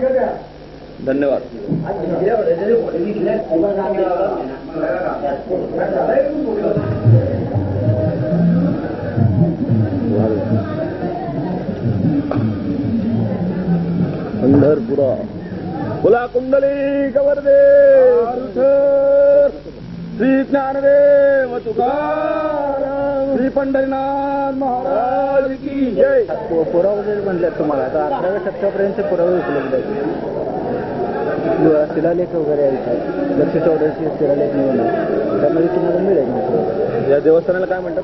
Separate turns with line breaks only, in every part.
धन्यवाद. पंढरपुरा बोला कुंडली कवरदे श्री ज्ञानदेव तुकाराम श्री पंढरीनाथ महाराज की जय.
पुरावे म्हणले तुम्हाला आता 11व्या शतकापर्यंत पुरावे उपलब्ध आहेत. शिलालेख वगैरे आहेत. लक्ष चौदाशी शिलालेख मिळून त्यामध्ये तुम्हाला मिळेल.
या देवस्थानाला काय म्हणतात?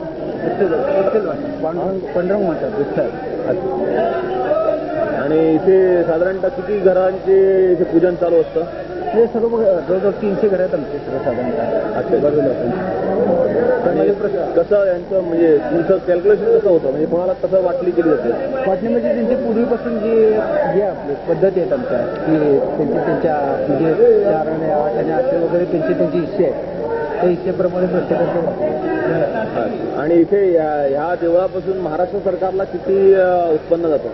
पांडुरंग म्हणतात. विठ्ठल.
आणि इथे साधारणतः किती घरांचे इथे पूजन चालू असतं?
हे सर्व जवळजवळ 300 घर आहेत आमचे सर्वसाधारणतः बाजूला.
कसं यांचं म्हणजे तुमचं कॅल्क्युलेशन कसं होतं? म्हणजे कोणाला कसं वाटणी केली जाते?
वाटणी म्हणजे त्यांची पूर्वीपासून जी आपली पद्धती आहेत आमच्या की त्यांच्या म्हणजे 4 आणि 8 आणि 8 वगैरे त्यांची हिस्से आहेत. त्या हिस्सेप्रमाणे प्रत्येकाचं.
आणि इथे ह्या देवळापासून महाराष्ट्र सरकारला किती उत्पन्न जातं?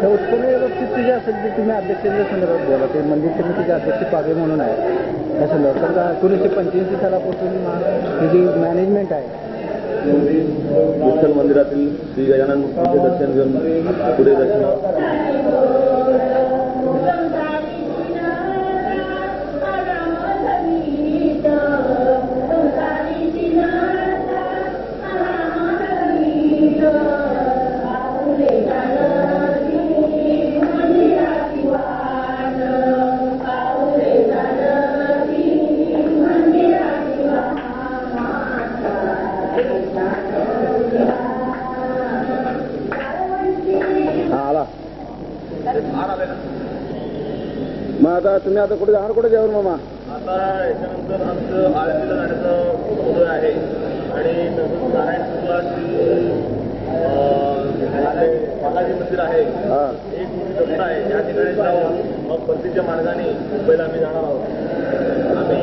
त्या उत्पन्न बाबतीत जे असेल ते तुम्ही अध्यक्षांच्या संदर्भात बोला. ते मंदिर समितीचे अध्यक्ष पागे म्हणून आहे. त्या संदर्भात 1985 सालापासून जी मॅनेजमेंट आहे.
विठ्ठल मंदिरातील श्री गजानन दर्शन घेऊन पुढे दर्शन. मग आता तुम्ही आता कुठे जाणार? कुठे जाऊन मामा? आता याच्यानंतर आमचं आळंदीला जाण्याचं सोय आहे. आणि तसंच नारायणपूरला बालाजी मंदिर आहे. एक दत्त आहे. या ठिकाणी जाऊन मग परतीच्या मार्गाने मुंबईला आम्ही जाणार आहोत. आम्ही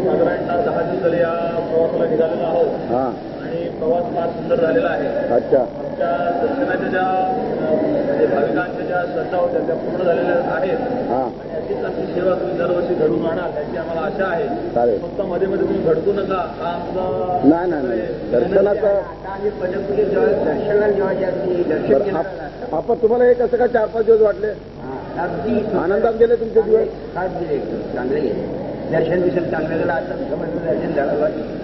साधारणतः 10 दिवस झाले या प्रवासाला निघालेलो आहोत. आणि प्रवास फार सुंदर झालेला आहे. अच्छा. आमच्या दर्शनाच्या ज्या म्हणजे भाविकांच्या ज्या श्रद्धा होत्या त्या पूर्ण झालेल्या आहेत. अशीच आमची सेवा तुम्ही दरवर्षी घडून आणा याची आम्हाला आशा आहे. फक्त मध्ये मध्ये तुम्ही घडकू नका. हा आमचा नाही दर्शनाचं दर्शनाला जेव्हा आपण तुम्हाला हे कसं का 4-5 दिवस वाटले? आनंदात गेले तुमचे दिवस? 7 दिवस चांगले गेले. दर्शन चांगलं झालं. आता दर्शन झालं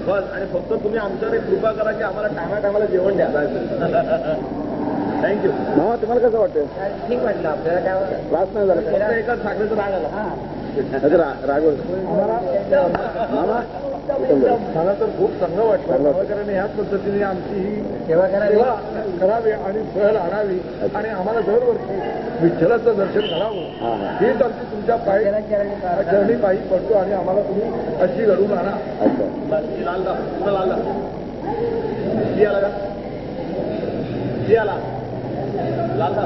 बस. आणि फक्त तुम्ही आमच्याकडे कृपा करा की आम्हाला टायमाला जेवण द्या. थँक्यू. मामा तुम्हाला कसं वाटतं? ठीक वाटलं. आपल्याला काय वाटतं? त्रास नाही झाला? एकाच साखरेचं राग आला. राग मामा मला तर खूप चांगलं वाटलं. कारण ह्याच पद्धतीने आमची ही सेवा करावी आणि सहल आणावी आणि आम्हाला दरवर्षी विठ्ठलाचं दर्शन घडावं हीच आमची तुमच्या चरणी पायी पडतो. आणि आम्हाला तुम्ही अशी घडून आणा. लालदा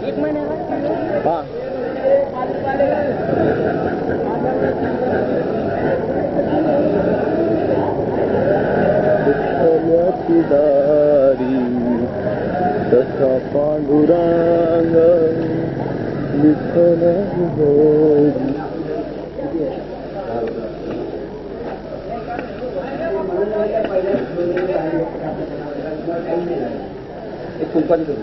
एक महिन्याला दारी तसा पांडुरंग विठ्ठल कुंपानी करू.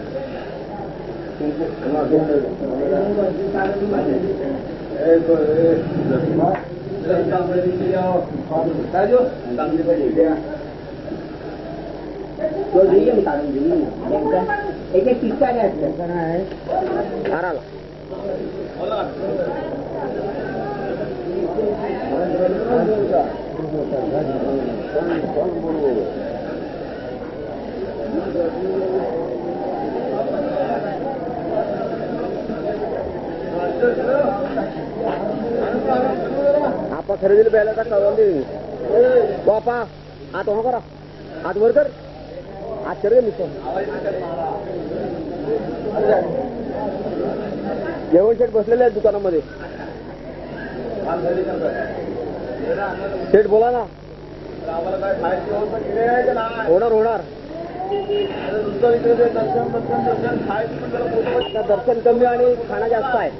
एक एक किस्सा आहे.
आपा खरेदीला प्यायला का कळवली बापा
हात हो करा हात वर कर आश्चर्य निघतो जेवण शेठ बसलेले आहेत दुकानामध्ये शेठ बोला ना
आम्हाला काय खायची व्यवस्था केली आहे का नाही
होणार होणार
दुसरं इकडे दर्शन खायची पण जरा मोठं
आता दर्शन कमी आणि खाणं जास्त आहे